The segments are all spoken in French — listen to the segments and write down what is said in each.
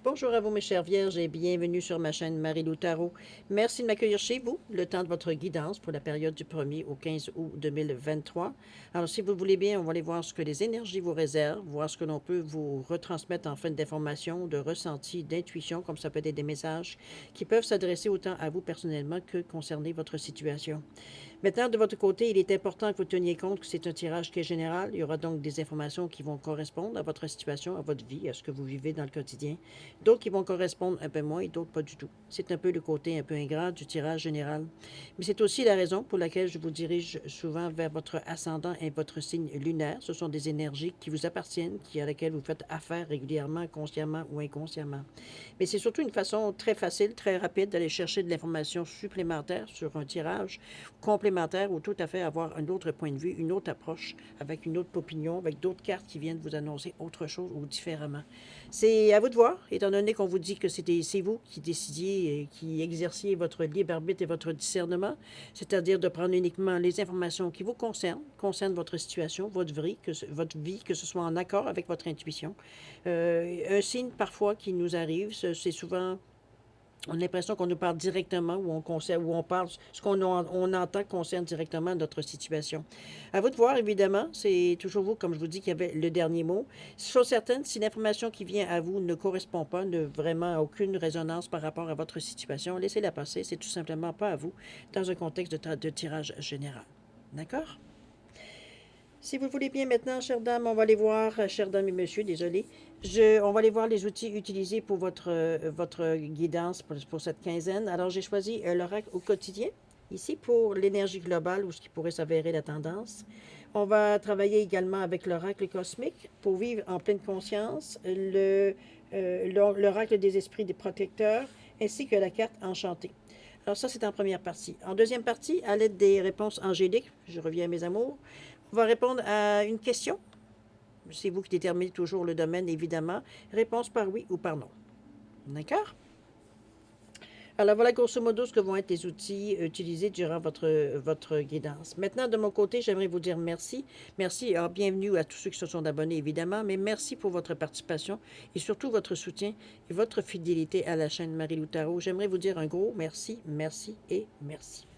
Bonjour à vous mes chères vierges et bienvenue sur ma chaîne Marie-Lou Tarot. Merci de m'accueillir chez vous, le temps de votre guidance pour la période du 1er au 15 août 2023. Alors si vous le voulez bien, on va aller voir ce que les énergies vous réservent, voir ce que l'on peut vous retransmettre en fin d'informations, de ressentis, d'intuition, comme ça peut être des messages qui peuvent s'adresser autant à vous personnellement que concerner votre situation. Maintenant, de votre côté, il est important que vous teniez compte que c'est un tirage qui est général. Il y aura donc des informations qui vont correspondre à votre situation, à votre vie, à ce que vous vivez dans le quotidien. D'autres qui vont correspondre un peu moins et d'autres pas du tout. C'est un peu le côté un peu ingrat du tirage général. Mais c'est aussi la raison pour laquelle je vous dirige souvent vers votre ascendant et votre signe lunaire. Ce sont des énergies qui vous appartiennent, à laquelle vous faites affaire régulièrement, consciemment ou inconsciemment. Mais c'est surtout une façon très facile, très rapide d'aller chercher de l'information supplémentaire sur un tirage complémentaire ou tout à fait avoir un autre point de vue, une autre approche, avec une autre opinion, avec d'autres cartes qui viennent vous annoncer autre chose ou différemment. C'est à vous de voir, étant donné qu'on vous dit que c'est vous qui décidiez et qui exerciez votre libre arbitre et votre discernement, c'est-à-dire de prendre uniquement les informations qui vous concernent votre situation, votre vie, que ce soit en accord avec votre intuition. Un signe parfois qui nous arrive, c'est souvent on a l'impression qu'on nous parle directement ou on parle, ce on entend concerne directement notre situation. À vous de voir, évidemment, c'est toujours vous, comme je vous dis, qui avez le dernier mot. Chose certaine, si l'information qui vient à vous ne correspond pas, ne vraiment aucune résonance par rapport à votre situation, laissez-la passer, c'est tout simplement pas à vous dans un contexte de tirage général. D'accord? Si vous voulez bien maintenant, chère dame, on va aller voir, chère dame et monsieur, désolé, on va aller voir les outils utilisés pour votre guidance pour cette quinzaine. Alors, j'ai choisi l'oracle au quotidien, ici pour l'énergie globale ou ce qui pourrait s'avérer la tendance. On va travailler également avec l'oracle cosmique pour vivre en pleine conscience, l'oracle des esprits des protecteurs, ainsi que la carte enchantée. Alors ça, c'est en première partie. En deuxième partie, à l'aide des réponses angéliques, je reviens à mes amours, on va répondre à une question. C'est vous qui déterminez toujours le domaine, évidemment. Réponse par oui ou par non. D'accord? Alors voilà grosso modo ce que vont être les outils utilisés durant votre guidance. Maintenant, de mon côté, j'aimerais vous dire merci. Merci, alors bienvenue à tous ceux qui se sont abonnés, évidemment, mais merci pour votre participation et surtout votre soutien et votre fidélité à la chaîne Marie-Lou Tarot. J'aimerais vous dire un gros merci, merci et merci.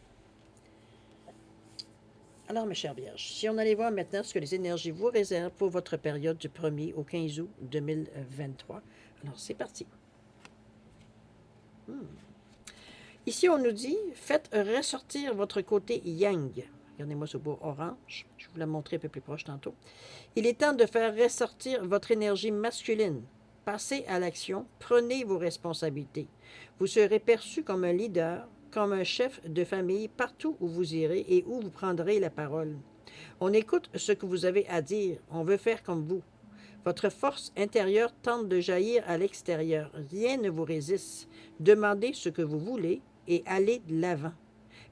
Alors, mes chères vierges, si on allait voir maintenant ce que les énergies vous réservent pour votre période du 1er au 15 août 2023. Alors, c'est parti. Ici, on nous dit, faites ressortir votre côté yang. Regardez-moi ce beau orange. Je vais vous la montrer un peu plus proche tantôt. Il est temps de faire ressortir votre énergie masculine. Passez à l'action, prenez vos responsabilités. Vous serez perçu comme un leader, comme un chef de famille partout où vous irez et où vous prendrez la parole. On écoute ce que vous avez à dire, on veut faire comme vous. Votre force intérieure tente de jaillir à l'extérieur. Rien ne vous résiste. Demandez ce que vous voulez et allez de l'avant.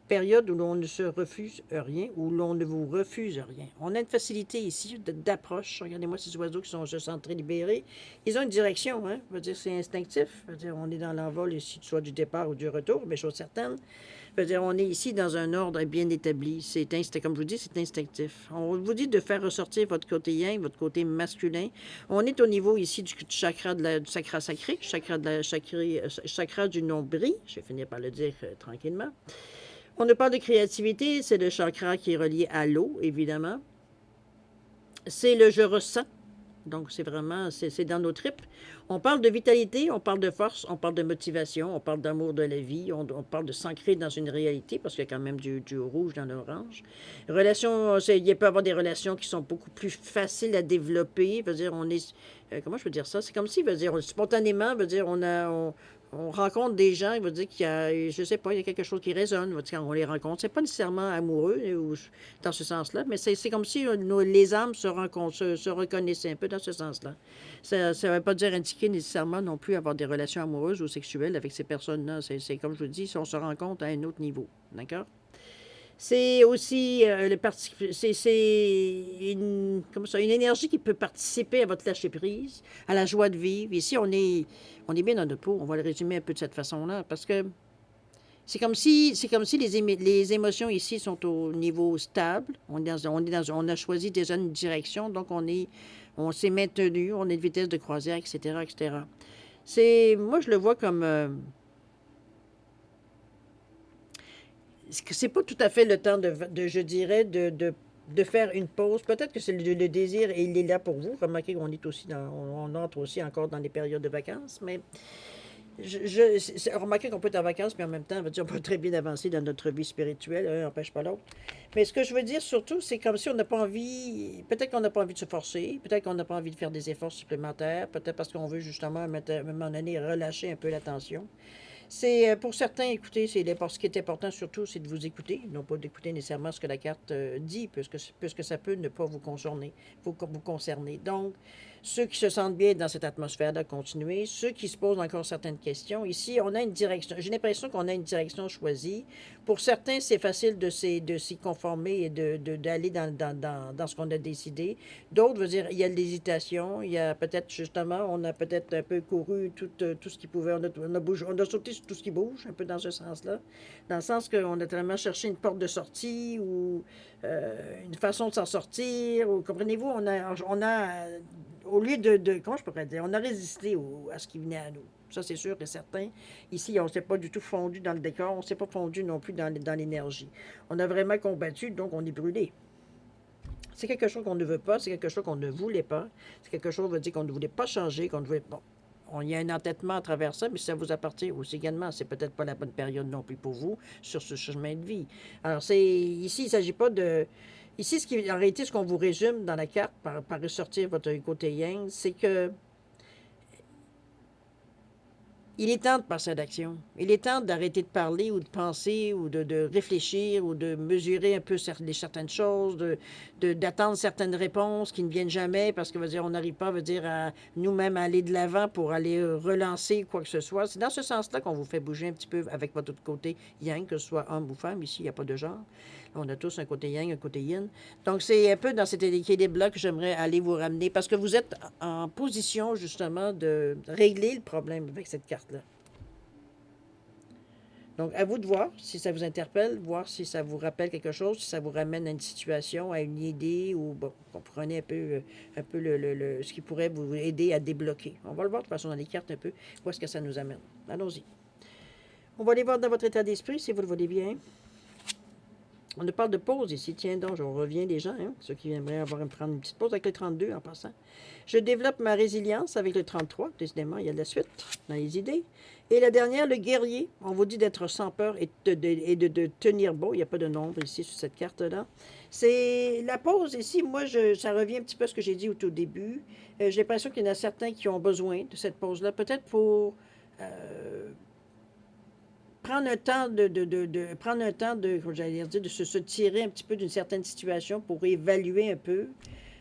Période où l'on ne se refuse rien, où l'on ne vous refuse rien. On a une facilité ici d'approche. Regardez-moi ces oiseaux qui sont se sentent très libérés. Ils ont une direction, hein. Je veux dire, c'est instinctif. Je veux dire, on est dans l'envol ici, soit du départ ou du retour, mais chose certaine. Je veux dire, on est ici dans un ordre bien établi. Comme je vous dis, c'est instinctif. On vous dit de faire ressortir votre côté yin, votre côté masculin. On est au niveau ici du chakra du chakra sacré, chakra du nombril. Je vais finir par le dire tranquillement. On ne parle de créativité, c'est le chakra qui est relié à l'eau, évidemment. C'est le je ressens. Donc, c'est vraiment, c'est dans nos tripes. On parle de vitalité, on parle de force, on parle de motivation, on parle d'amour de la vie, on parle de s'ancrer dans une réalité, parce qu'il y a quand même du rouge dans l'orange. Relations, il peut y avoir des relations qui sont beaucoup plus faciles à développer. Veut dire, on est, comment je peux dire ça? C'est comme si, veut dire, spontanément, veut dire, on rencontre des gens, il veut dire qu'il y a, je sais pas, il y a quelque chose qui résonne, veut dire, quand on les rencontre. C'est pas nécessairement amoureux, ou dans ce sens-là, mais c'est comme si les âmes se reconnaissaient un peu dans ce sens-là. Ça ne veut pas dire indiquer nécessairement non plus avoir des relations amoureuses ou sexuelles avec ces personnes-là. C'est comme je vous dis, si on se rencontre à un autre niveau. D'accord? C'est aussi une énergie qui peut participer à votre lâcher-prise, à la joie de vivre. Ici, on est bien dans notre peau. On va le résumer un peu de cette façon-là, parce que c'est comme si les émotions ici sont au niveau stable. On a choisi déjà une direction, donc on s'est maintenu, on est de vitesse de croisière, etc., etc. Moi, je le vois comme, c'est pas tout à fait le temps je dirais, de faire une pause. Peut-être que c'est le désir et il est là pour vous. Remarquez qu'on est aussi on entre aussi encore dans les périodes de vacances, mais remarquez qu'on peut être en vacances, mais en même temps, on va dire, on peut très bien avancer dans notre vie spirituelle, un n'empêche pas l'autre. Mais ce que je veux dire surtout, c'est comme si on n'a pas envie, peut-être qu'on n'a pas envie de se forcer, peut-être qu'on n'a pas envie de faire des efforts supplémentaires, peut-être parce qu'on veut justement, à un moment donné, relâcher un peu la tension. C'est pour certains, écoutez, ce qui est important surtout, c'est de vous écouter, non pas d'écouter nécessairement ce que la carte dit, puisque ça peut ne pas vous concerner, vous concerner. Donc, ceux qui se sentent bien dans cette atmosphère-là, continuer. Ceux qui se posent encore certaines questions. Ici, on a une direction. J'ai l'impression qu'on a une direction choisie. Pour certains, c'est facile de s'y conformer et d'aller dans ce qu'on a décidé. D'autres, veut dire, il y a de l'hésitation. Il y a peut-être, justement, on a peut-être un peu couru tout ce qui pouvait. On a sauté sur tout ce qui bouge, un peu dans ce sens-là. Dans le sens qu'on a tellement cherché une porte de sortie ou une façon de s'en sortir. Ou, comprenez-vous, au lieu comment je pourrais dire, on a résisté à ce qui venait à nous. Ça, c'est sûr et certain. Ici, on ne s'est pas du tout fondu dans le décor, on ne s'est pas fondu non plus dans l'énergie. On a vraiment combattu, donc on est brûlé. C'est quelque chose qu'on ne veut pas, c'est quelque chose qu'on ne voulait pas, c'est quelque chose qui veut dire qu'on ne voulait pas changer, qu'on ne voulait pas. Il y a un entêtement à travers ça, mais ça vous appartient aussi également. C'est peut-être pas la bonne période non plus pour vous sur ce chemin de vie. Alors, ici, il ne s'agit pas de. Ici, en réalité, ce qu'on vous résume dans la carte, par ressortir votre côté yang, c'est que il est temps de passer à l'action. Il est temps d'arrêter de parler ou de penser ou de réfléchir ou de mesurer un peu certaines choses, d'attendre certaines réponses qui ne viennent jamais parce que, veut dire, on n'arrive pas, veut dire, à nous-mêmes aller de l'avant pour aller relancer quoi que ce soit. C'est dans ce sens-là qu'on vous fait bouger un petit peu avec votre côté yang, que ce soit homme ou femme. Ici, il n'y a pas de genre. On a tous un côté yang, un côté yin. Donc, c'est un peu dans cet équilibre-là que j'aimerais aller vous ramener parce que vous êtes en position, justement, de régler le problème avec cette carte-là. Donc, à vous de voir si ça vous interpelle, voir si ça vous rappelle quelque chose, si ça vous ramène à une situation, à une idée, ou bon, comprenez un peu ce qui pourrait vous aider à débloquer. On va le voir de toute façon dans les cartes un peu, où est-ce que ça nous amène. Allons-y. On va aller voir dans votre état d'esprit, si vous le voulez bien. On ne parle de pause ici. Tiens donc, on revient les gens, hein, ceux qui aimeraient prendre une petite pause avec le 32 en passant. Je développe ma résilience avec le 33. Décidément, il y a de la suite dans les idées. Et la dernière, le guerrier. On vous dit d'être sans peur et de tenir bon. Il n'y a pas de nombre ici sur cette carte-là. C'est la pause ici. Moi, ça revient un petit peu à ce que j'ai dit au tout début. J'ai l'impression qu'il y en a certains qui ont besoin de cette pause-là. Peut-être pour prendre un temps prendre un temps comme j'allais dire, de se tirer un petit peu d'une certaine situation pour évaluer un peu,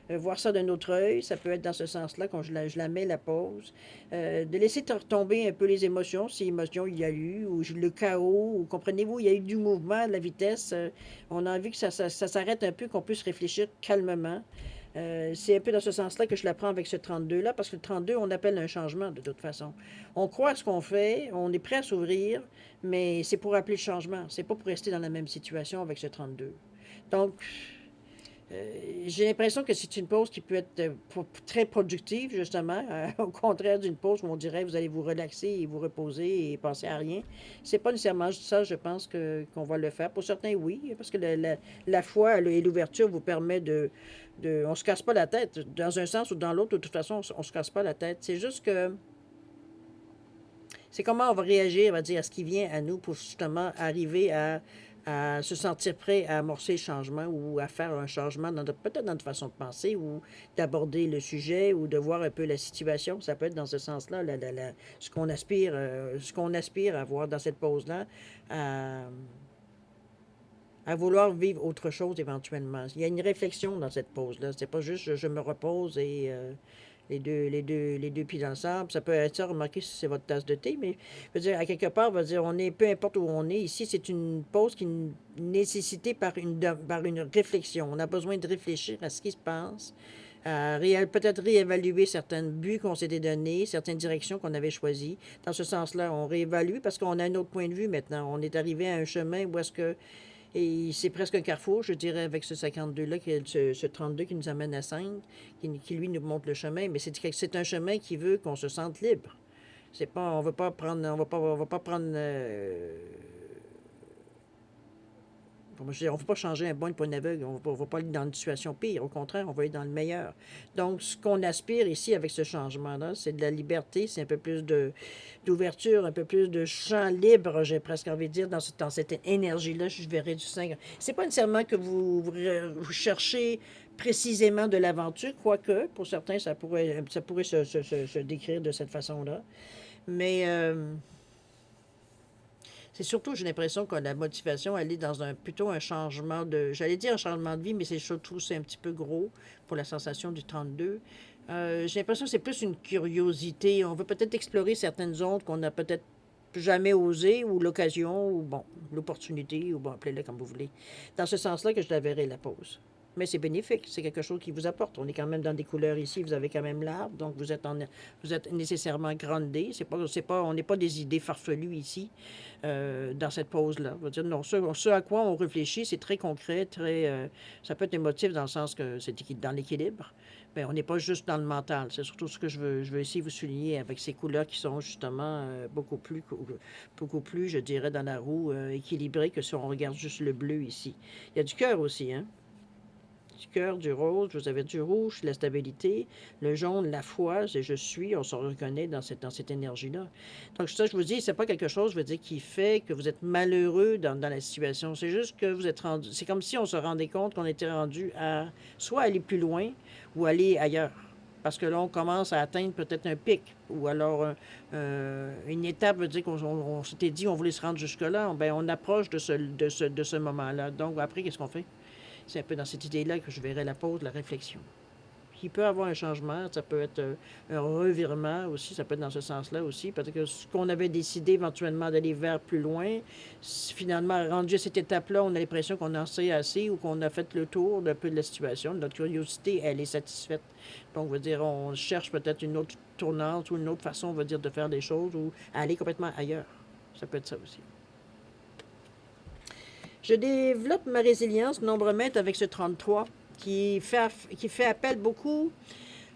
voir ça d'un autre œil. Ça peut être dans ce sens-là quand je la mets, la pause. De laisser retomber un peu les émotions, si émotions il y a eu, ou le chaos, ou comprenez-vous, il y a eu du mouvement, de la vitesse. On a envie que ça s'arrête un peu, qu'on puisse réfléchir calmement. C'est un peu dans ce sens-là que je la prends avec ce 32-là, parce que le 32, on appelle un changement de toute façon. On croit à ce qu'on fait, on est prêt à s'ouvrir, mais c'est pour appeler le changement. C'est pas pour rester dans la même situation avec ce 32. Donc, j'ai l'impression que c'est une pause qui peut être très productive, justement, au contraire d'une pause où on dirait que vous allez vous relaxer et vous reposer et penser à rien. C'est pas nécessairement ça, je pense, qu'on va le faire. Pour certains, oui, parce que la foi et l'ouverture vous permet on se casse pas la tête. Dans un sens ou dans l'autre, de toute façon, on se casse pas la tête. C'est juste que c'est comment on va réagir, on va dire, à ce qui vient à nous pour justement arriver à se sentir prêt à amorcer le changement ou à faire un changement peut-être dans notre façon de penser ou d'aborder le sujet ou de voir un peu la situation. Ça peut être dans ce sens-là, ce qu'on aspire à voir dans cette pause-là, à vouloir vivre autre chose éventuellement. Il y a une réflexion dans cette pause-là. C'est pas juste je me repose et les deux pieds dans le sable. Ça peut être ça, remarquez si c'est votre tasse de thé, mais je veux dire, à quelque part, peu importe où on est, ici, c'est une pause qui est nécessitée par une réflexion. On a besoin de réfléchir à ce qui se passe, peut-être réévaluer certains buts qu'on s'était donnés, certaines directions qu'on avait choisies. Dans ce sens-là, on réévalue parce qu'on a un autre point de vue maintenant. On est arrivé à un chemin où est-ce que et c'est presque un carrefour, je dirais, avec ce 52-là, ce 32 qui nous amène à 5, qui lui nous montre le chemin. Mais c'est un chemin qui veut qu'on se sente libre. C'est pas, on va pas prendre, comment je dis, on ne va pas changer un bon pour un aveugle, on va pas aller dans une situation pire, au contraire, on va aller dans le meilleur. Donc, ce qu'on aspire ici avec ce changement-là, c'est de la liberté, c'est un peu plus d'ouverture, un peu plus de champ libre, j'ai presque envie de dire, dans cette énergie-là, je verrais du 5. C'est pas nécessairement que vous cherchez précisément de l'aventure, quoique, pour certains, ça pourrait se décrire de cette façon-là. Mais c'est surtout, j'ai l'impression que la motivation, elle est dans plutôt un changement j'allais dire un changement de vie, mais c'est surtout, c'est un petit peu gros pour la sensation du 32. J'ai l'impression que c'est plus une curiosité. On veut peut-être explorer certaines zones qu'on n'a peut-être jamais osé, ou l'occasion, ou bon, l'opportunité, ou bon, appelez-le comme vous voulez. Dans ce sens-là que je la verrai la pause. Mais c'est bénéfique, c'est quelque chose qui vous apporte. On est quand même dans des couleurs ici, vous avez quand même l'arbre, donc vous êtes nécessairement grandé. On n'est pas des idées farfelues ici, dans cette pause-là. Je veux dire, non, ce à quoi on réfléchit, c'est très concret, ça peut être émotif dans le sens que c'est dans l'équilibre. Mais on n'est pas juste dans le mental. C'est surtout ce que je veux ici vous souligner avec ces couleurs qui sont justement beaucoup plus, je dirais, dans la roue, équilibrées que si on regarde juste le bleu ici. Il y a du cœur aussi, hein? Du cœur, du rose, vous avez du rouge, la stabilité, le jaune, la foi, c'est je suis, on se reconnaît dans cette énergie-là. Donc, ça, je vous dis, c'est pas quelque chose, je veux dire, qui fait que vous êtes malheureux dans la situation. C'est juste que vous êtes rendu. C'est comme si on se rendait compte qu'on était rendu à soit aller plus loin ou aller ailleurs. Parce que là, on commence à atteindre peut-être un pic. Ou alors, une étape veut dire qu'on s'était dit on voulait se rendre jusque-là. Ben, on approche de ce moment-là. Donc, après, qu'est-ce qu'on fait? C'est un peu dans cette idée-là que je verrais la pause, la réflexion. Il peut y avoir un changement, ça peut être un revirement aussi, ça peut être dans ce sens-là aussi. Parce que ce qu'on avait décidé éventuellement d'aller vers plus loin, finalement, rendu à cette étape-là, on a l'impression qu'on en sait assez ou qu'on a fait le tour d'un peu de la situation. Notre curiosité, elle est satisfaite. Donc, on va dire, on cherche peut-être une autre tournante ou une autre façon, on va dire, de faire des choses ou aller complètement ailleurs. Ça peut être ça aussi. Je développe ma résilience nombremètre avec ce 33 qui fait appel beaucoup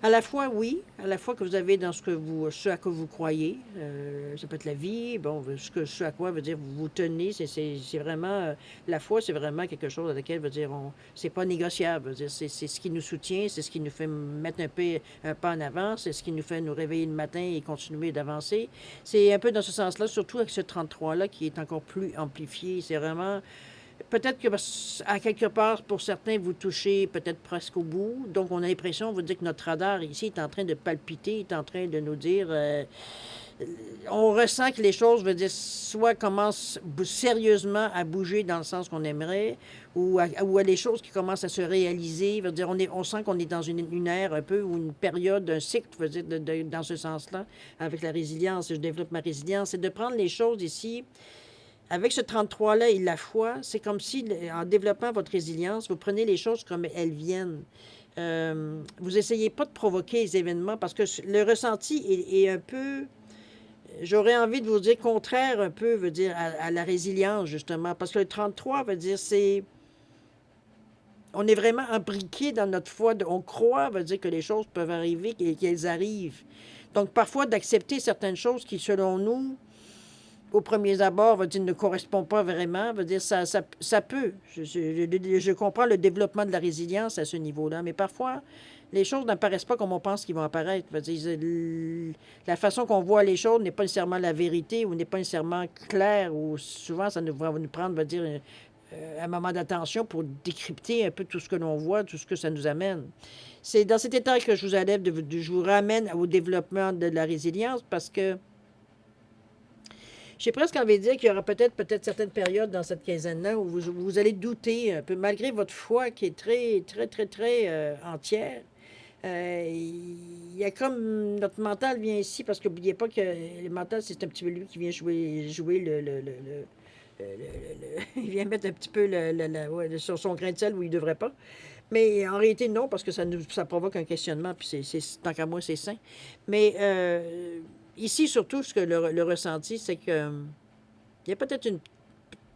à la fois, oui, à la fois que vous avez dans ce à quoi vous croyez. Ça peut être la vie, bon, ce à quoi veut dire vous vous tenez. C'est vraiment, la foi, c'est vraiment quelque chose à laquelle veut dire, c'est pas négociable. C'est ce qui nous soutient, c'est ce qui nous fait mettre un pas en avant, c'est ce qui nous fait nous réveiller le matin et continuer d'avancer. C'est un peu dans ce sens-là, surtout avec ce 33-là qui est encore plus amplifié. C'est vraiment peut-être que à quelque part, pour certains, vous touchez peut-être presque au bout. Donc, on a l'impression, on vous dit que notre radar ici est en train de palpiter, est en train de nous dire. On ressent que les choses, veut dire, soit commencent sérieusement à bouger dans le sens qu'on aimerait, ou à les choses qui commencent à se réaliser. Veut dire, on sent qu'on est dans une ère un peu, ou une période, un cycle, veut dire, dans ce sens-là, avec la résilience. Je développe ma résilience. C'est de prendre les choses ici. Avec ce 33-là et la foi, c'est comme si, en développant votre résilience, vous prenez les choses comme elles viennent. Vous essayez pas de provoquer les événements parce que le ressenti est un peu, j'aurais envie de vous dire, contraire un peu, veut dire, à la résilience, justement. Parce que le 33 veut dire, on est vraiment imbriqué dans notre foi. On croit, veut dire que les choses peuvent arriver et qu'elles arrivent. Donc, parfois, d'accepter certaines choses qui, selon nous, au premier abord, veut dire, ne correspond pas vraiment. Veut dire, ça peut. Je comprends le développement de la résilience à ce niveau-là, mais parfois, les choses n'apparaissent pas comme on pense qu'ils vont apparaître. Veut dire, la façon qu'on voit les choses n'est pas nécessairement la vérité ou n'est pas nécessairement claire, ou souvent, ça va nous prendre, veut dire, un moment d'attention pour décrypter un peu tout ce que l'on voit, tout ce que ça nous amène. C'est dans cet état que je vous allève, je vous ramène au développement de la résilience parce que j'ai presque envie de dire qu'il y aura peut-être certaines périodes dans cette quinzaine-là où vous allez douter un peu, malgré votre foi qui est très, très, très, très entière. Il y a comme notre mental vient ici, parce qu'oubliez pas que le mental, c'est un petit peu lui qui vient jouer il vient mettre un petit peu ouais, sur son grain de sel où il ne devrait pas. Mais en réalité, non, parce que ça provoque un questionnement, puis tant qu'à moi, c'est sain. Mais ici, surtout, ce que le ressenti, c'est que il y a peut-être une.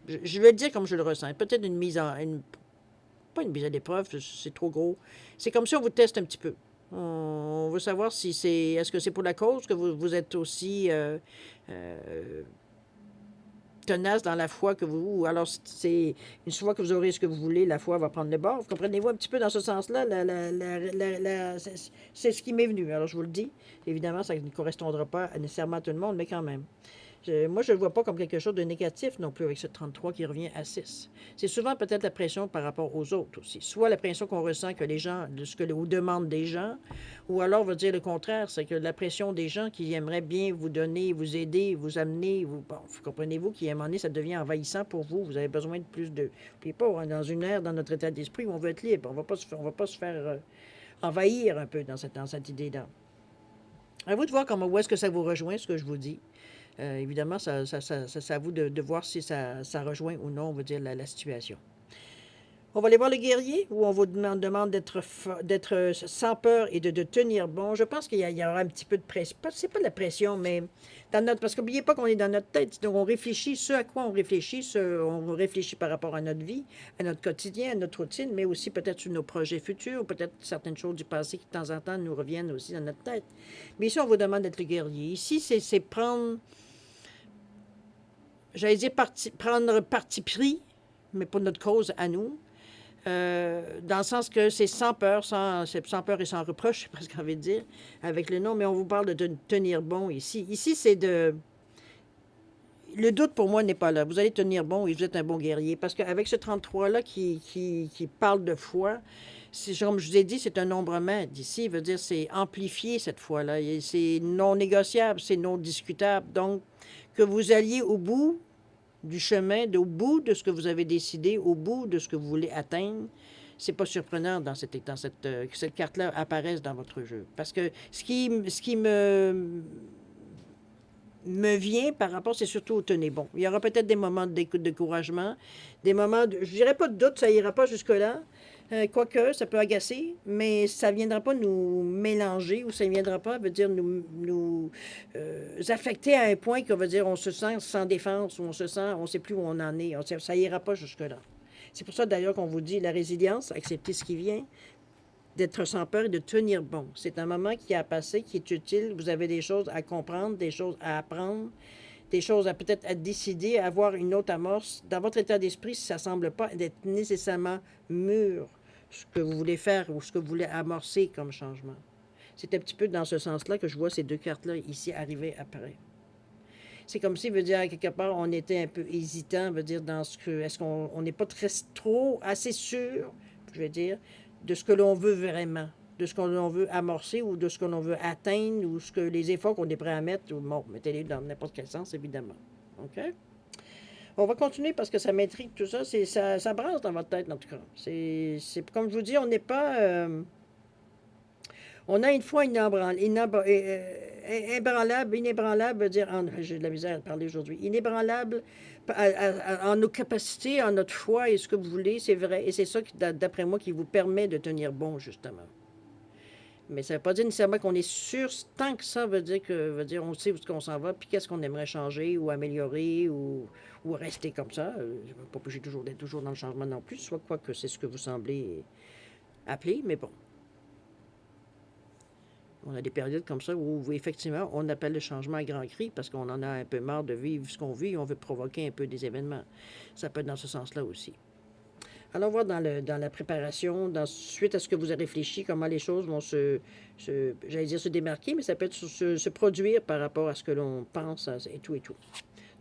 Je vais le dire comme je le ressens. Peut-être pas une mise à l'épreuve, c'est trop gros. C'est comme si on vous teste un petit peu. On veut savoir si c'est... Est-ce que c'est pour la cause que vous êtes aussi tenace dans la foi que vous... Ou alors, c'est une fois que vous aurez ce que vous voulez, la foi va prendre le bord. Vous comprenez-vous un petit peu dans ce sens-là? C'est ce qui m'est venu. Alors, je vous le dis. Évidemment, ça ne correspondra pas nécessairement à tout le monde, mais quand même. Moi, je ne le vois pas comme quelque chose de négatif non plus avec ce 33 qui revient à 6. C'est souvent peut-être la pression par rapport aux autres aussi. Soit la pression qu'on ressent que les gens, de ce que vous demandent des gens, ou alors on va dire le contraire, c'est que la pression des gens qui aimeraient bien vous donner, vous aider, vous amener, bon, comprenez-vous qu'à un moment donné, ça devient envahissant pour vous. Vous avez besoin de plus de... Puis pas, hein, dans une ère, dans notre état d'esprit où on veut être libre. On va pas se faire envahir un peu dans cette idée-là. À vous de voir comment, où est-ce que ça vous rejoint, ce que je vous dis. Évidemment, c'est à vous de voir si ça rejoint ou non, on va dire, la situation. On va aller voir le guerrier, où on vous demande d'être sans peur et de tenir bon. Je pense qu'il y aura un petit peu de pression. C'est pas de la pression, mais parce qu'oubliez pas qu'on est dans notre tête. Donc, on réfléchit ce à quoi on réfléchit. On réfléchit par rapport à notre vie, à notre quotidien, à notre routine, mais aussi peut-être sur nos projets futurs, peut-être certaines choses du passé qui, de temps en temps, nous reviennent aussi dans notre tête. Mais ici, on vous demande d'être le guerrier. Ici, c'est prendre... J'allais dire prendre parti pris, mais pour notre cause à nous, dans le sens que c'est sans peur, sans peur et sans reproche, j'ai presque envie de dire, avec le nom, mais on vous parle de tenir bon ici. Ici, c'est de... Le doute pour moi n'est pas là. Vous allez tenir bon et vous êtes un bon guerrier. Parce qu'avec ce 33-là qui parle de foi, comme je vous ai dit, c'est un nombrement d'ici. Veut dire c'est amplifié cette foi-là. C'est non négociable, c'est non discutable. Donc, que vous alliez au bout du chemin, au bout de ce que vous avez décidé, au bout de ce que vous voulez atteindre, c'est pas surprenant que cette carte-là apparaisse dans votre jeu. Parce que ce qui me vient par rapport, c'est surtout au tenez bon. Il y aura peut-être des moments de découragement, des moments de, je dirais pas de doute, ça ira pas jusque-là, quoique ça peut agacer, mais ça ne viendra pas nous mélanger ou ça ne viendra pas, veut dire, nous affecter à un point qu'on va dire on se sent sans défense ou on ne sait plus où on en est. Ça ira pas jusque-là. C'est pour ça d'ailleurs qu'on vous dit la résilience, accepter ce qui vient, d'être sans peur et de tenir bon. C'est un moment qui a passé, qui est utile. Vous avez des choses à comprendre, des choses à apprendre, des choses à peut-être à décider, à avoir une autre amorce. Dans votre état d'esprit, si ça ne semble pas d'être nécessairement mûr, ce que vous voulez faire ou ce que vous voulez amorcer comme changement. C'est un petit peu dans ce sens-là que je vois ces deux cartes-là ici arriver après. C'est comme si, veut dire, quelque part, on était un peu hésitant, veut dire, dans ce que... Est-ce qu'on n'est pas trop assez sûr, je veux dire, de ce que l'on veut vraiment, de ce que l'on veut amorcer ou de ce que l'on veut atteindre ou les efforts qu'on est prêt à mettre. Ou, bon, mettez-les dans n'importe quel sens, évidemment. OK? On va continuer parce que ça m'intrigue tout ça. Ça brasse dans votre tête, en tout cas. C'est comme je vous dis, on n'est pas... on a une foi inébranlable veut dire, j'ai de la misère à parler aujourd'hui, inébranlable en nos capacités, en notre foi et ce que vous voulez, c'est vrai. Et c'est ça, d'après moi, qui vous permet de tenir bon, justement. Mais ça ne veut pas dire nécessairement qu'on est sûr, tant que ça veut dire on sait où est-ce qu'on s'en va, puis qu'est-ce qu'on aimerait changer ou améliorer ou rester comme ça. Je ne veux pas obligé d'être toujours dans le changement non plus, soit quoi que c'est ce que vous semblez appeler, mais bon. On a des périodes comme ça où, effectivement, on appelle le changement à grand cri parce qu'on en a un peu marre de vivre ce qu'on vit et on veut provoquer un peu des événements. Ça peut être dans ce sens-là aussi. Allons voir dans la préparation, suite à ce que vous avez réfléchi, comment les choses vont j'allais dire se démarquer, mais ça peut être se produire par rapport à ce que l'on pense et tout et tout.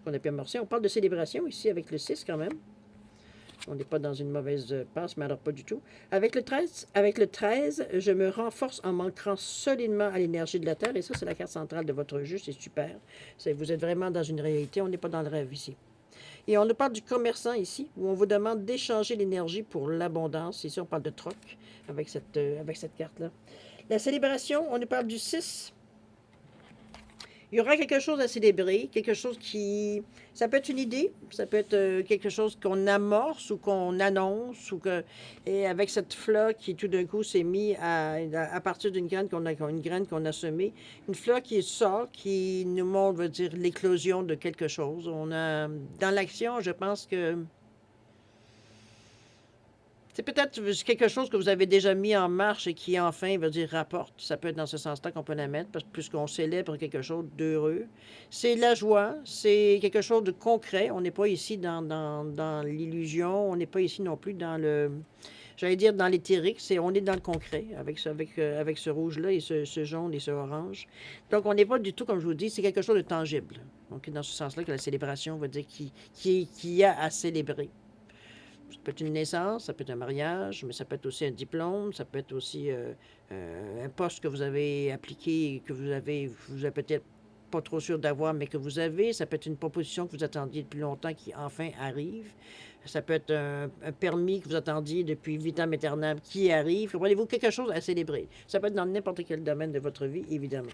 On a pu amorcer. On parle de célébration ici avec le 6 quand même. On n'est pas dans une mauvaise passe, mais alors pas du tout. Avec le 13, je me renforce en m'ancrant solidement à l'énergie de la Terre. Et ça, c'est la carte centrale de votre jeu. C'est super. Vous êtes vraiment dans une réalité. On n'est pas dans le rêve ici. Et on nous parle du commerçant ici, où on vous demande d'échanger l'énergie pour l'abondance. Ici, on parle de troc avec cette carte-là. La célébration, on nous parle du 6. Il y aura quelque chose à célébrer, quelque chose qui... Ça peut être une idée, ça peut être quelque chose qu'on amorce ou qu'on annonce, et avec cette fleur qui tout d'un coup s'est mise à partir d'une graine qu'on a semée, une fleur qui sort, qui nous montre, veut dire, l'éclosion de quelque chose. Dans l'action, je pense que C'est peut-être quelque chose que vous avez déjà mis en marche et qui enfin, veut dire, rapporte. Ça peut être dans ce sens-là qu'on peut la mettre, parce que puisqu'on célèbre quelque chose d'heureux. C'est la joie, c'est quelque chose de concret. On n'est pas ici dans l'illusion, on n'est pas ici non plus dans le, j'allais dire dans l'éthérique, on est dans le concret avec ce rouge-là et ce jaune et ce orange. Donc, on n'est pas du tout, comme je vous dis, c'est quelque chose de tangible. Donc, dans ce sens-là que la célébration veut dire qu'il y a à célébrer. Ça peut être une naissance, ça peut être un mariage, mais ça peut être aussi un diplôme, ça peut être aussi un poste que vous avez appliqué, que vous avez peut-être pas trop sûr d'avoir, mais que vous avez. Ça peut être une proposition que vous attendiez depuis longtemps qui enfin arrive. Ça peut être un permis que vous attendiez depuis 8 ans éternels qui arrive. Comprenez-vous, quelque chose à célébrer. Ça peut être dans n'importe quel domaine de votre vie, évidemment.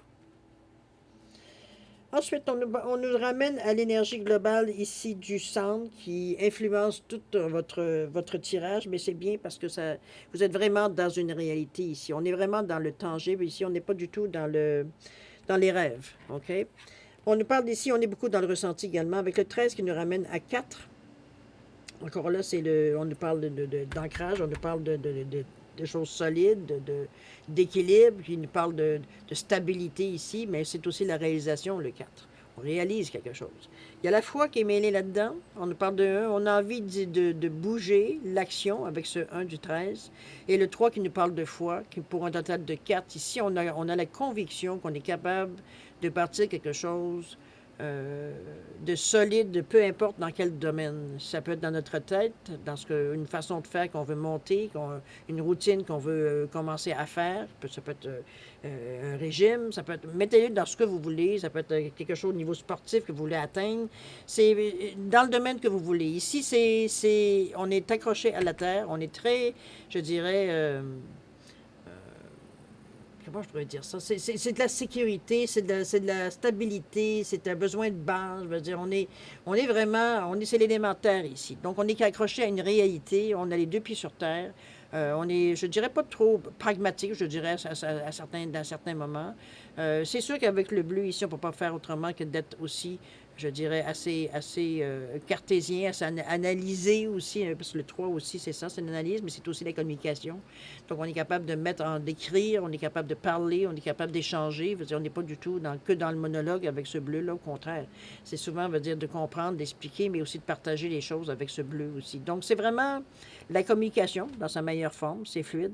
Ensuite, on nous ramène à l'énergie globale ici du centre qui influence tout votre tirage, mais c'est bien parce que ça, vous êtes vraiment dans une réalité ici. On est vraiment dans le tangible ici, on n'est pas du tout dans les rêves. OK? On nous parle d'ici, on est beaucoup dans le ressenti également, avec le 13 qui nous ramène à 4. Encore là, on nous parle d'ancrage, on nous parle de choses solides, d'équilibre, qui nous parle de stabilité ici, mais c'est aussi la réalisation, le 4. On réalise quelque chose. Il y a la foi qui est mêlée là-dedans. On nous parle de 1. On a envie de bouger l'action avec ce 1 du 13. Et le 3 qui nous parle de foi, qui pour un total de 4. Ici, on a la conviction qu'on est capable de partir quelque chose de solide, peu importe dans quel domaine. Ça peut être dans notre tête, dans une façon de faire qu'on veut monter, une routine qu'on veut commencer à faire. Ça peut être un régime, ça peut être, mettez-le dans ce que vous voulez, ça peut être quelque chose au niveau sportif que vous voulez atteindre. C'est dans le domaine que vous voulez. Ici, on est accroché à la terre, on est très, je dirais, comment je pourrais dire ça? C'est de la sécurité, c'est de la stabilité, c'est un besoin de base. Je veux dire, on est vraiment, c'est l'élémentaire ici. Donc, on est accroché à une réalité, on a les 2 pieds sur terre. On est, je dirais pas trop pragmatique, je dirais, dans certains moments. C'est sûr qu'avec le bleu ici, on ne peut pas faire autrement que d'être aussi, je dirais, assez cartésien, assez analysé aussi, parce que le 3 aussi, c'est ça, c'est l'analyse, mais c'est aussi la communication. Donc, on est capable d'écrire, on est capable de parler, on est capable d'échanger. On n'est pas du tout que dans le monologue avec ce bleu-là, au contraire. C'est souvent, veut dire, de comprendre, d'expliquer, mais aussi de partager les choses avec ce bleu aussi. Donc, c'est vraiment la communication dans sa meilleure forme, c'est fluide.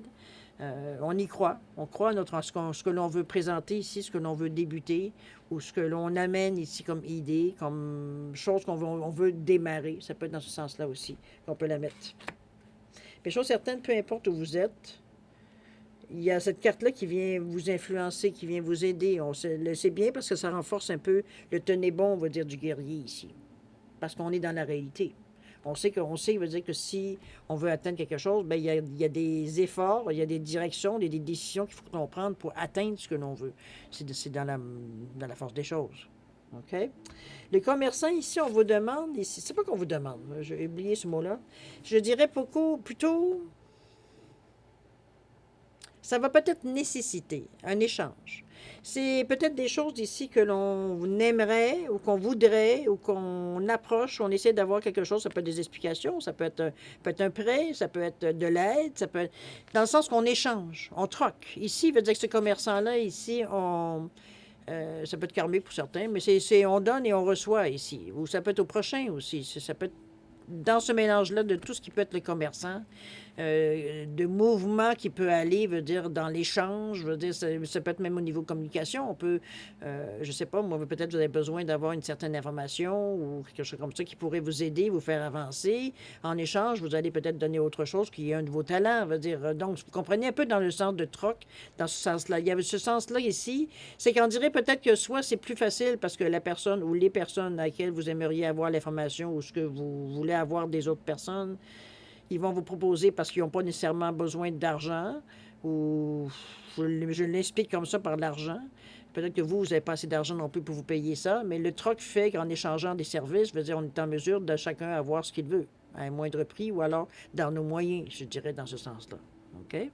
On y croit. On croit à ce que l'on veut présenter ici, ce que l'on veut débuter, ou ce que l'on amène ici comme idée, comme chose on veut démarrer. Ça peut être dans ce sens-là aussi qu'on peut la mettre. Mais chose certaine, peu importe où vous êtes, il y a cette carte-là qui vient vous influencer, qui vient vous aider. C'est bien parce que ça renforce un peu le tenez bon, on va dire, du guerrier ici. Parce qu'on est dans la réalité. On sait, veut dire que si on veut atteindre quelque chose, bien, il y a des efforts, il y a des directions, des décisions qu'il faut prendre pour atteindre ce que l'on veut. C'est dans la force des choses. OK? Les commerçants, ici, on vous demande, ici, c'est pas qu'on vous demande, j'ai oublié ce mot-là. Je dirais plutôt, ça va peut-être nécessiter un échange. C'est peut-être des choses d'ici que l'on aimerait ou qu'on voudrait ou qu'on approche, on essaie d'avoir quelque chose. Ça peut être des explications, ça peut être un prêt, ça peut être de l'aide, ça peut être dans le sens qu'on échange, on troque. Ici, veut dire que ce commerçant-là, ici, ça peut être karmique pour certains, mais on donne et on reçoit ici. Ou ça peut être au prochain aussi. Ça peut être dans ce mélange-là de tout ce qui peut être le commerçant, de mouvement qui peut aller, veut dire, dans l'échange, veut dire, ça peut être même au niveau communication. On peut, je sais pas, moi, peut-être vous avez besoin d'avoir une certaine information ou quelque chose comme ça qui pourrait vous aider, vous faire avancer. En échange, vous allez peut-être donner autre chose qui est un de vos talents, veut dire. Donc, vous comprenez un peu dans le sens de troc, dans ce sens-là. Il y avait ce sens-là ici, c'est qu'on dirait peut-être que soit c'est plus facile parce que la personne ou les personnes à laquelle vous aimeriez avoir l'information ou ce que vous voulez avoir des autres personnes, ils vont vous proposer parce qu'ils n'ont pas nécessairement besoin d'argent ou je l'explique comme ça par l'argent. Peut-être que vous n'avez pas assez d'argent non plus pour vous payer ça, mais le troc fait qu'en échangeant des services, je veux dire, on est en mesure de chacun avoir ce qu'il veut à un moindre prix ou alors dans nos moyens, je dirais, dans ce sens-là. OK?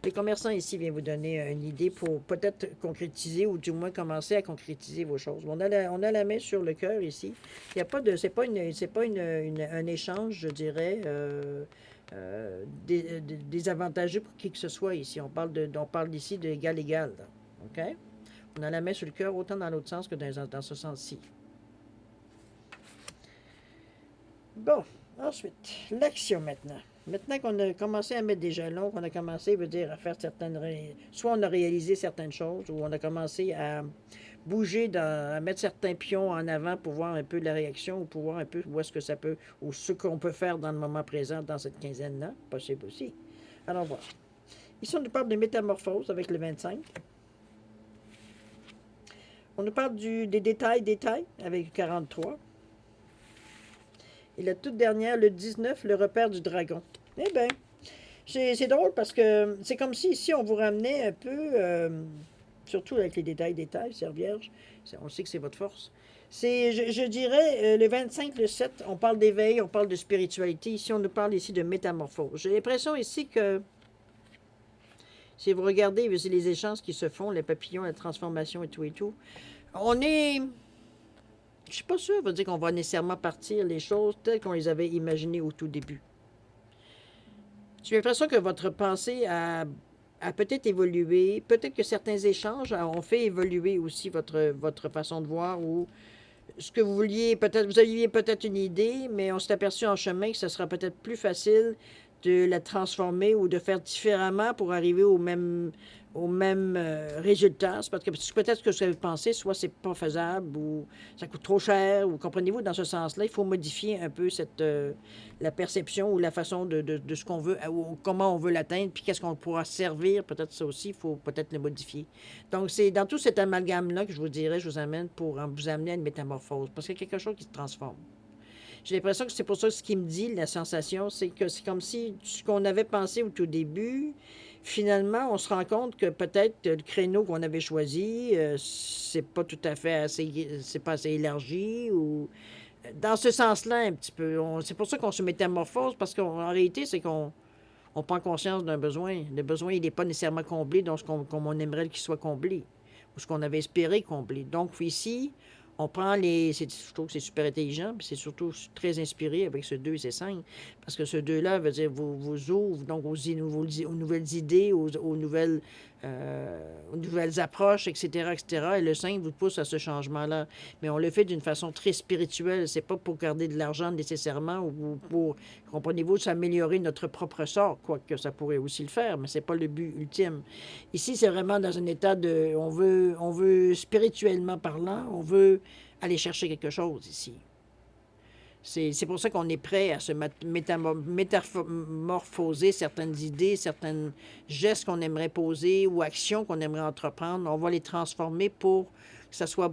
Les commerçants ici viennent vous donner une idée pour peut-être concrétiser ou du moins commencer à concrétiser vos choses. On a la main sur le cœur ici. Il y a pas de, c'est pas un échange, je dirais, désavantageux pour qui que ce soit ici. On parle ici d'égal-égal. OK? On a la main sur le cœur autant dans l'autre sens que dans ce sens-ci. Bon, ensuite, l'action maintenant. Maintenant qu'on a commencé à mettre des jalons, qu'on a commencé, veut dire, à faire soit on a réalisé certaines choses, ou on a commencé à bouger, à mettre certains pions en avant pour voir un peu la réaction, ou pour voir un peu où est-ce que ça peut, ou ce qu'on peut faire dans le moment présent, dans cette quinzaine-là, possible aussi. Alors voilà. Ici, on nous parle de métamorphose avec le 25. On nous parle des détails avec le 43. Et la toute dernière, le 19, le repère du dragon. Eh bien, c'est drôle parce que c'est comme si ici on vous ramenait un peu, surtout avec les détails, Sœur Vierge, on sait que c'est votre force. Je dirais, le 25, le 7, on parle d'éveil, on parle de spiritualité. Ici, on nous parle ici de métamorphose. J'ai l'impression ici que, si vous regardez les échanges qui se font, les papillons, la transformation et tout, on est... Je suis pas sûre, ça veut dire qu'on va nécessairement partir les choses telles qu'on les avait imaginées au tout début. J'ai l'impression que votre pensée a peut-être évolué, peut-être que certains échanges ont fait évoluer aussi votre façon de voir ou ce que vous vouliez, peut-être, vous aviez peut-être une idée, mais on s'est aperçu en chemin que ce sera peut-être plus facile de la transformer ou de faire différemment pour arriver au même résultat. C'est parce que peut-être que ce que vous pensez, soit c'est pas faisable ou ça coûte trop cher, ou comprenez-vous, dans ce sens-là, il faut modifier un peu la perception ou la façon de ce qu'on veut, ou comment on veut l'atteindre, puis qu'est-ce qu'on pourra servir, peut-être ça aussi, il faut peut-être le modifier. Donc, c'est dans tout cet amalgame-là que je vous dirais, je vous amène pour vous amener à une métamorphose, parce qu'il y a quelque chose qui se transforme. J'ai l'impression que c'est pour ça que ce qui me dit, la sensation, c'est que c'est comme si ce qu'on avait pensé au tout début, finalement, on se rend compte que peut-être le créneau qu'on avait choisi, c'est pas tout à fait assez, c'est pas assez élargi ou dans ce sens-là un petit peu. C'est pour ça qu'on se métamorphose parce qu'en réalité, c'est qu'on prend conscience d'un besoin. Le besoin, il n'est pas nécessairement comblé comme on aimerait qu'il soit comblé ou ce qu'on avait espéré combler. Donc ici, on prend je trouve que c'est super intelligent, puis c'est surtout très inspiré avec ce 2 et ce 5, parce que ce 2-là veut dire vous ouvre donc aux nouvelles idées, aux nouvelles approches, etc., etc. Et le 5 vous pousse à ce changement-là. Mais on le fait d'une façon très spirituelle. C'est pas pour garder de l'argent nécessairement ou pour, comprenez-vous, s'améliorer notre propre sort, quoique ça pourrait aussi le faire, mais c'est pas le but ultime. Ici, c'est vraiment dans un état de... On veut spirituellement parlant, on veut aller chercher quelque chose ici. C'est pour ça qu'on est prêt à se métamorphoser certaines idées, certains gestes qu'on aimerait poser ou actions qu'on aimerait entreprendre. On va les transformer pour que ça soit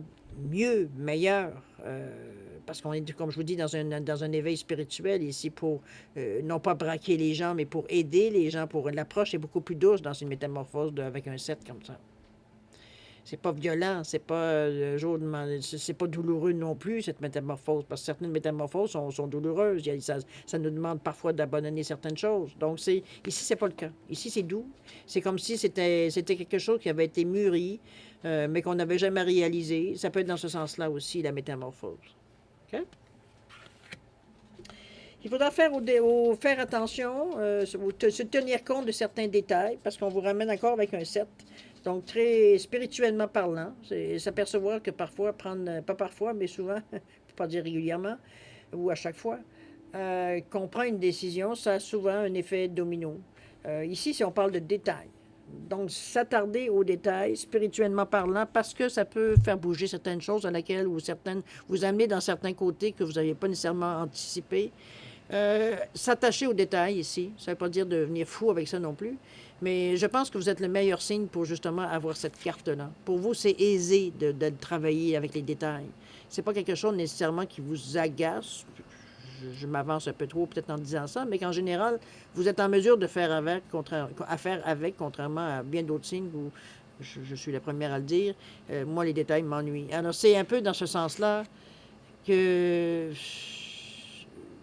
mieux, meilleur. Parce qu'on est, comme je vous dis, dans un éveil spirituel ici pour non pas braquer les gens, mais pour aider les gens. Pour l'approche est beaucoup plus douce dans une métamorphose avec un 7 comme ça. C'est pas violent, c'est pas c'est pas douloureux non plus, cette métamorphose, parce que certaines métamorphoses sont douloureuses. Ça nous demande parfois d'abandonner certaines choses. Donc, ici, c'est pas le cas. Ici, c'est doux. C'est comme si c'était quelque chose qui avait été mûri, mais qu'on n'avait jamais réalisé. Ça peut être dans ce sens-là aussi, la métamorphose. OK? Il faudra faire attention, se tenir compte de certains détails, parce qu'on vous ramène encore avec un 7. Donc, très spirituellement parlant, c'est s'apercevoir que parfois, pas parfois, mais souvent, pour pas dire régulièrement, ou à chaque fois, qu'on prend une décision, ça a souvent un effet domino. Ici, si on parle de détails, donc s'attarder aux détails, spirituellement parlant, parce que ça peut faire bouger certaines choses à laquelle ou certaines vous amener dans certains côtés que vous n'aviez pas nécessairement anticipé. S'attacher aux détails ici, ça ne veut pas dire devenir fou avec ça non plus, mais je pense que vous êtes le meilleur signe pour justement avoir cette carte-là. Pour vous, c'est aisé de travailler avec les détails. C'est pas quelque chose nécessairement qui vous agace. Je m'avance un peu trop peut-être en disant ça, mais qu'en général, vous êtes en mesure de faire avec, contrairement à bien d'autres signes où je suis la première à le dire. Moi, les détails m'ennuient. Alors, c'est un peu dans ce sens-là que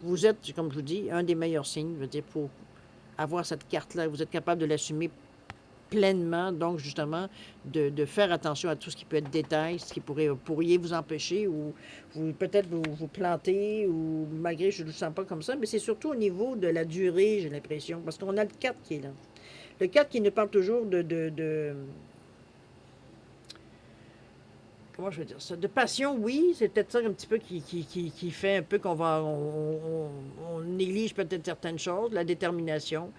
vous êtes, comme je vous dis, un des meilleurs signes, je veux dire, pour avoir cette carte-là. Vous êtes capable de l'assumer pleinement, donc justement, de faire attention à tout ce qui peut être détail, ce qui pourriez vous empêcher ou peut-être vous planter, ou malgré, je ne le sens pas comme ça, mais c'est surtout au niveau de la durée, j'ai l'impression, parce qu'on a le 4 qui est là. Le 4 qui nous parle toujours de comment je veux dire ça? De passion, oui, c'est peut-être ça un petit peu qui fait un peu on néglige peut-être certaines choses, la détermination.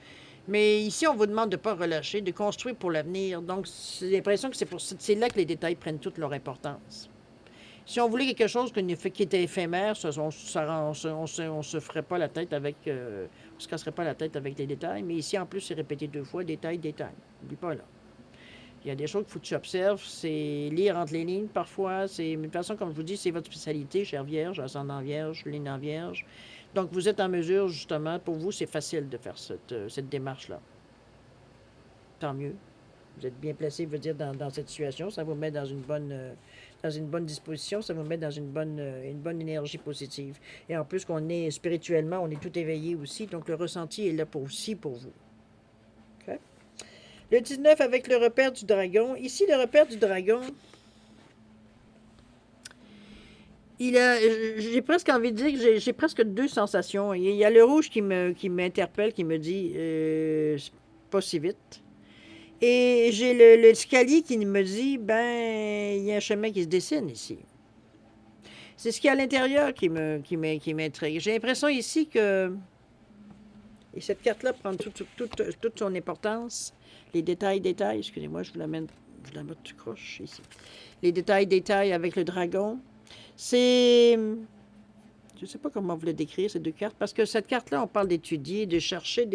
Mais ici, on vous demande de ne pas relâcher, de construire pour l'avenir. Donc, j'ai l'impression que c'est là que les détails prennent toute leur importance. Si on voulait quelque chose qui était éphémère, on se ferait pas la tête avec, on se casserait pas la tête avec les détails. Mais ici, en plus, c'est répété 2 fois, détail, détail. N'oublie pas là. Il y a des choses qu'il faut que tu observes, c'est lire entre les lignes parfois. Mais de toute façon, comme je vous dis, c'est votre spécialité, chère Vierge, ascendant Vierge, ligne en Vierge. Donc, vous êtes en mesure, justement, pour vous, c'est facile de faire cette démarche-là. Tant mieux. Vous êtes bien placé, je veux dire, dans cette situation. Ça vous met dans une bonne disposition, ça vous met dans une bonne énergie positive. Et en plus qu'on est spirituellement, on est tout éveillé aussi, donc le ressenti est là aussi pour vous. Okay? Le 19 avec le repère du dragon. Ici, le repère du dragon, j'ai presque envie de dire que j'ai presque 2 sensations. Il y a le rouge qui m'interpelle, qui me dit pas si vite. Et j'ai l'escalier qui me dit, ben, il y a un chemin qui se dessine ici. C'est ce qu'il y a à l'intérieur qui m'intrigue. J'ai l'impression ici que, et cette carte-là prend toute son importance, les détails, excusez-moi, je la mets tout croche ici. Les détails avec le dragon, c'est... Je ne sais pas comment vous le décrire, ces 2 cartes, parce que cette carte-là, on parle d'étudier, de chercher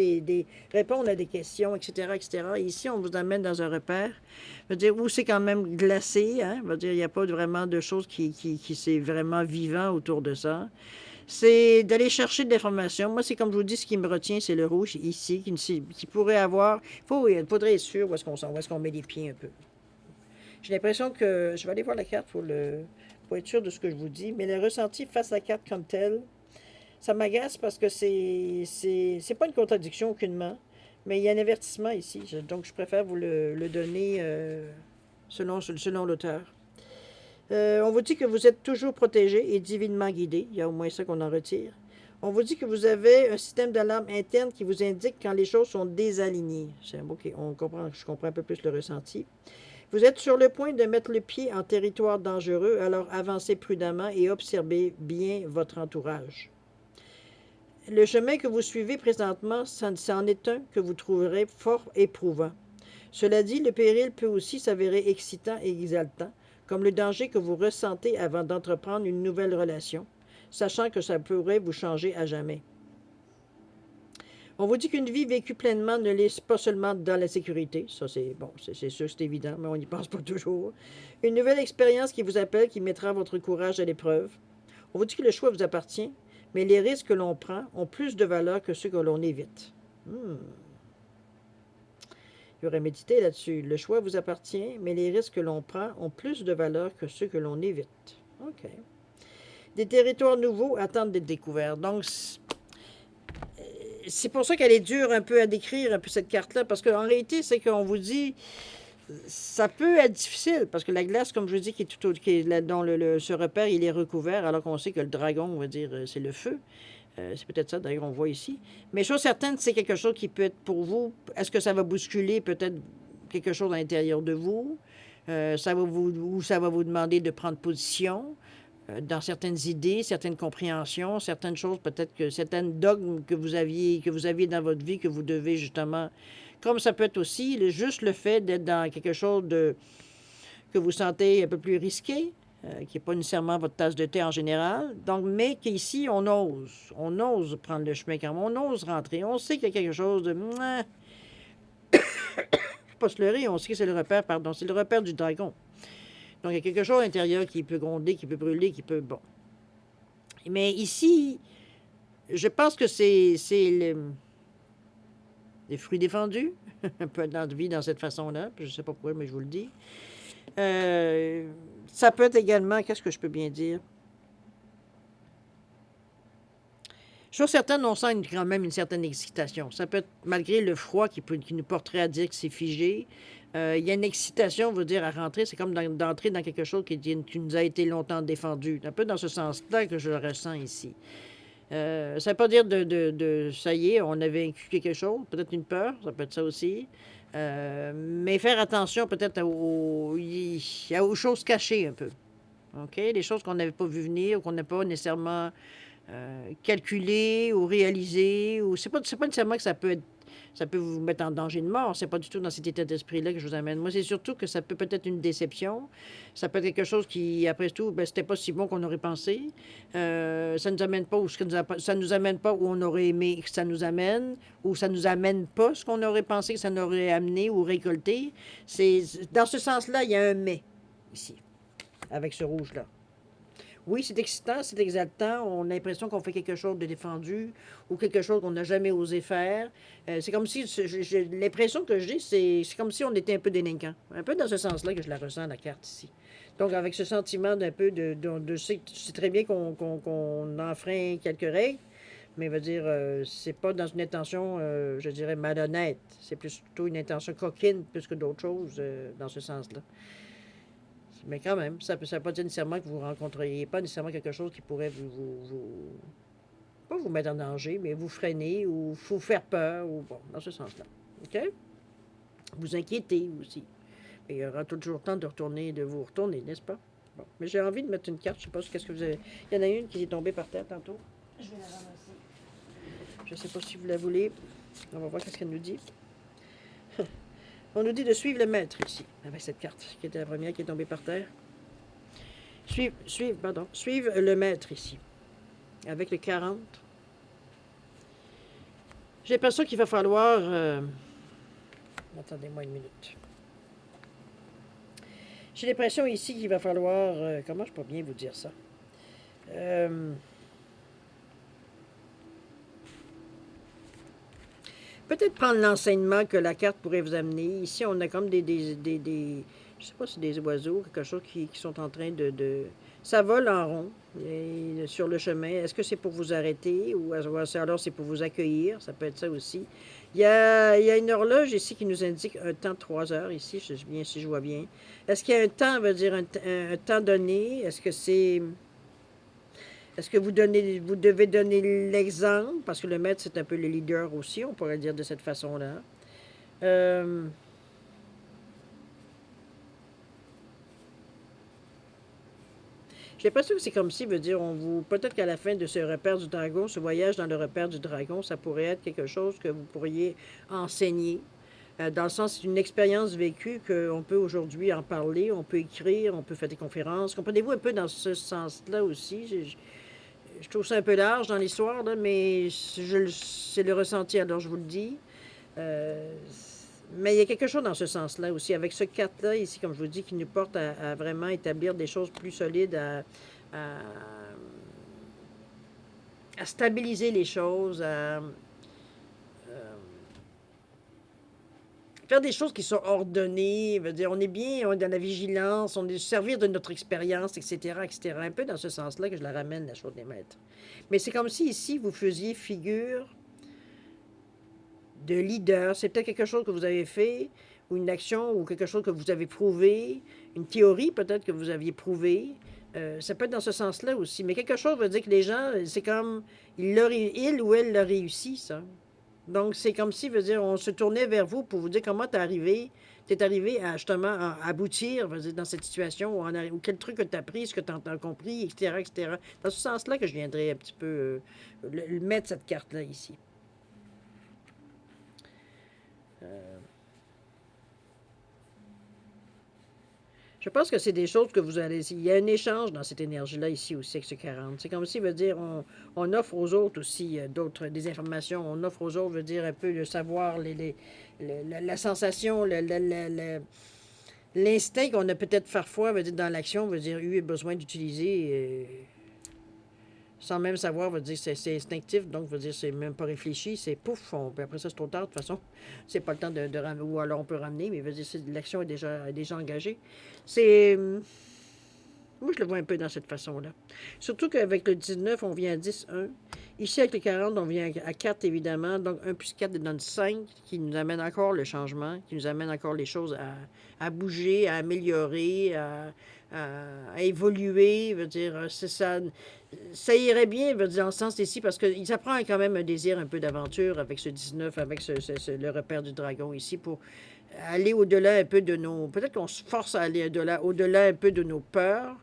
répondre à des questions, etc., etc. Et ici, on vous amène dans un repère, je veux dire, où c'est quand même glacé, hein, je veux dire, il n'y a pas vraiment de choses qui c'est vraiment vivant autour de ça. C'est d'aller chercher de l'information. Moi, c'est comme je vous dis, ce qui me retient, c'est le rouge ici, qui pourrait avoir... Il faudrait être sûr où est-ce qu'on met les pieds un peu. J'ai l'impression que... Je vais aller voir la carte pour être sûr de ce que je vous dis, mais le ressenti face à la carte comme telle, ça m'agace parce que c'est pas une contradiction aucunement, mais il y a un avertissement ici, donc je préfère vous le donner selon l'auteur. On vous dit que vous êtes toujours protégé et divinement guidé, il y a au moins ça qu'on en retire. On vous dit que vous avez un système d'alarme interne qui vous indique quand les choses sont désalignées. C'est un mot je comprends un peu plus le ressenti. Vous êtes sur le point de mettre le pied en territoire dangereux, alors avancez prudemment et observez bien votre entourage. Le chemin que vous suivez présentement, c'en est un que vous trouverez fort éprouvant. Cela dit, le péril peut aussi s'avérer excitant et exaltant, comme le danger que vous ressentez avant d'entreprendre une nouvelle relation, sachant que ça pourrait vous changer à jamais. On vous dit qu'une vie vécue pleinement ne laisse pas seulement dans la sécurité. Ça, c'est bon, c'est sûr, c'est évident, mais on n'y pense pas toujours. Une nouvelle expérience qui vous appelle, qui mettra votre courage à l'épreuve. On vous dit que le choix vous appartient, mais les risques que l'on prend ont plus de valeur que ceux que l'on évite. Il y aurait médité là-dessus. Le choix vous appartient, mais les risques que l'on prend ont plus de valeur que ceux que l'on évite. OK. Des territoires nouveaux attendent d'être découverts. Donc, c'est pour ça qu'elle est dure un peu à décrire, un peu cette carte-là, parce qu'en réalité, c'est qu'on vous dit, ça peut être difficile, parce que la glace, comme je vous dis, dont ce repère, il est recouvert, alors qu'on sait que le dragon, on va dire, c'est le feu. C'est peut-être ça, d'ailleurs, on voit ici. Mais chose certaine, c'est quelque chose qui peut être pour vous. Est-ce que ça va bousculer peut-être quelque chose à l'intérieur de vous? Ça va vous demander de prendre position dans certaines idées, certaines compréhensions, certaines choses, peut-être que certaines dogmes que vous aviez dans votre vie, que vous devez justement, comme ça peut être aussi juste le fait d'être dans quelque chose que vous sentez un peu plus risqué, qui n'est pas nécessairement votre tasse de thé en général, donc, mais qu'ici, on ose prendre le chemin quand même, on ose rentrer, on sait qu'il y a quelque chose de... pas se leurrer, on sait que c'est le repère du dragon. Donc, il y a quelque chose à l'intérieur qui peut gronder, qui peut brûler, qui peut... Bon. Mais ici, je pense que c'est les fruits défendus. Un peu de vie dans cette façon-là. Je ne sais pas pourquoi, mais je vous le dis. Ça peut être également... Qu'est-ce que je peux bien dire? Chose certaine, on sent quand même une certaine excitation. Ça peut être, malgré le froid qui nous porterait à dire que c'est figé, il y a une excitation, on veut dire, à rentrer. C'est comme d'entrer dans quelque chose qui nous a été longtemps défendu. Un peu dans ce sens-là que je le ressens ici. Ça ne veut pas dire ça y est, on a vaincu quelque chose, peut-être une peur, ça peut être ça aussi. Mais faire attention peut-être aux choses cachées un peu. OK? Les choses qu'on n'avait pas vues venir ou qu'on n'a pas nécessairement calculées ou réalisées. Ou c'est pas nécessairement que ça peut vous mettre en danger de mort. C'est pas du tout dans cet état d'esprit-là que je vous amène. Moi, c'est surtout que ça peut peut-être une déception. Ça peut être quelque chose qui, après tout, ben, c'était pas si bon qu'on aurait pensé. Ça nous amène pas où ça nous amène pas où on aurait aimé que ça nous amène, ou ça nous amène pas ce qu'on aurait pensé que ça nous aurait amené ou récolté. C'est dans ce sens-là, il y a un mais ici, avec ce rouge-là. Oui, c'est excitant, c'est exaltant. On a l'impression qu'on fait quelque chose de défendu ou quelque chose qu'on n'a jamais osé faire. C'est comme si, l'impression que j'ai, c'est comme si on était un peu délinquant. Un peu dans ce sens-là que je la ressens, la carte ici. Donc, avec ce sentiment d'un peu c'est très bien qu'on enfreint quelques règles, mais veut dire, c'est pas dans une intention, je dirais, malhonnête. C'est plutôt une intention coquine plus que d'autres choses dans ce sens-là. Mais quand même, ça ne veut pas dire nécessairement que vous ne rencontreriez pas nécessairement quelque chose qui pourrait pas vous mettre en danger, mais vous freiner ou vous faire peur, ou bon, dans ce sens-là. OK? Vous inquiéter aussi. Mais il y aura toujours le temps de vous retourner, n'est-ce pas? Bon. Mais j'ai envie de mettre une carte, je ne sais pas qu'est-ce que vous avez. Il y en a une qui est tombée par terre tantôt. Je vais la ramasser. Je ne sais pas si vous la voulez. On va voir qu'est-ce qu'elle nous dit. On nous dit de suivre le maître ici, avec cette carte, qui était la première qui est tombée par terre. Suivre le maître ici, avec le 40. J'ai l'impression qu'il va falloir... Attendez-moi une minute. J'ai l'impression ici qu'il va falloir... comment je peux bien vous dire ça? Peut-être prendre l'enseignement que la carte pourrait vous amener. Ici, on a comme des je sais pas si c'est des oiseaux, quelque chose qui sont en train ça vole en rond sur le chemin. Est-ce que c'est pour vous arrêter ou alors c'est pour vous accueillir? Ça peut être ça aussi. Il y a une horloge ici qui nous indique un temps de 3 heures ici, si je vois bien. Est-ce qu'il y a un temps, veut dire un temps donné? Est-ce que vous devez donner l'exemple? Parce que le maître, c'est un peu le leader aussi, on pourrait le dire de cette façon-là. J'ai l'impression que c'est comme si, veut dire, peut-être qu'à la fin de ce repère du dragon, ce voyage dans le repère du dragon, ça pourrait être quelque chose que vous pourriez enseigner. Dans le sens, c'est une expérience vécue qu'on peut aujourd'hui en parler, on peut écrire, on peut faire des conférences. Comprenez-vous un peu dans ce sens-là aussi? Je trouve ça un peu large dans l'histoire, là, mais c'est le ressenti, alors je vous le dis. Mais il y a quelque chose dans ce sens-là aussi, avec ce 4-là ici, comme je vous dis, qui nous porte à vraiment établir des choses plus solides, à stabiliser les choses, à faire des choses qui sont ordonnées. Veut dire, on est bien, on est dans la vigilance, on est servir de notre expérience, etc., etc. Un peu dans ce sens-là que je la ramène, la chose des maîtres. Mais c'est comme si ici, vous faisiez figure de leader. C'est peut-être quelque chose que vous avez fait, ou une action, ou quelque chose que vous avez prouvé, une théorie peut-être que vous aviez prouvé. Ça peut être dans ce sens-là aussi. Mais quelque chose veut dire que les gens, c'est comme, il ou elle l'a réussi, ça. Donc, c'est comme si, veut dire, on se tournait vers vous pour vous dire comment t'es arrivé à justement à aboutir, veut dire, dans cette situation, ou quel truc que tu as pris, ce que tu as compris, etc., etc. Dans ce sens-là que je viendrais un petit peu mettre cette carte-là ici. Je pense que c'est des choses que vous allez... Il y a un échange dans cette énergie-là ici aussi avec ce 40. C'est comme si, veut dire, on offre aux autres aussi des informations. On offre aux autres, veut dire, un peu le savoir, la sensation, l'instinct qu'on a peut-être parfois, veut dire, dans l'action, veut dire, eu besoin d'utiliser sans même savoir, veut dire, c'est instinctif, donc, veut dire, c'est même pas réfléchi, c'est pouf, puis après ça, c'est trop tard, de toute façon, c'est pas le temps de ramener, ou alors on peut ramener, mais veut dire, l'action est déjà engagée. C'est... Moi, je le vois un peu dans cette façon-là. Surtout qu'avec le 19, on vient à 10, 1. Ici, avec le 40, on vient à 4, évidemment. Donc, 1 plus 4 donne 5, qui nous amène encore le changement, qui nous amène encore les choses à bouger, à améliorer, à évoluer. Je veux dire, c'est ça. Ça irait bien, je veux dire, dans ce sens ici, parce que ça prend quand même un désir un peu d'aventure avec ce 19, avec le repère du dragon ici, pour aller au-delà un peu de nos... Peut-être qu'on se force à aller au-delà un peu de nos peurs,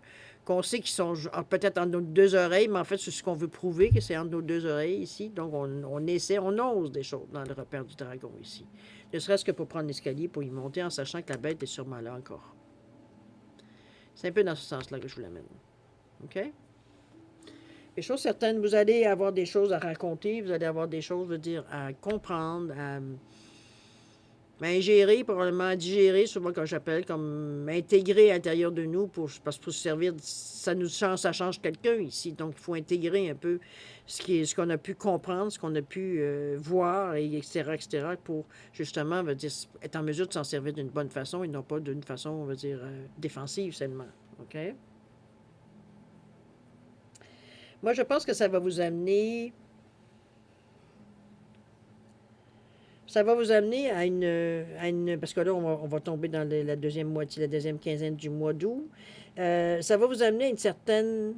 qu'on sait qu'ils sont peut-être entre nos deux oreilles, mais en fait, c'est ce qu'on veut prouver, que c'est entre nos deux oreilles ici. Donc, on essaie, on ose des choses dans le repère du dragon ici. Ne serait-ce que pour prendre l'escalier, pour y monter, en sachant que la bête est sûrement là encore. C'est un peu dans ce sens-là que je vous l'amène. OK? Les choses certaines, vous allez avoir des choses à raconter, vous allez avoir des choses, je veux dire, à comprendre, à ingérer, probablement à digérer, souvent quand j'appelle, comme intégrer à l'intérieur de nous, parce que pour se servir, ça change quelqu'un ici. Donc, il faut intégrer un peu ce qu'on a pu comprendre, ce qu'on a pu voir, et etc., etc., pour justement, on va dire, être en mesure de s'en servir d'une bonne façon et non pas d'une façon, on va dire, défensive seulement. OK? Moi, je pense que ça va vous amener. Ça va vous amener parce que là, on va tomber dans la deuxième moitié, la deuxième quinzaine du mois d'août. Ça va vous amener à une certaine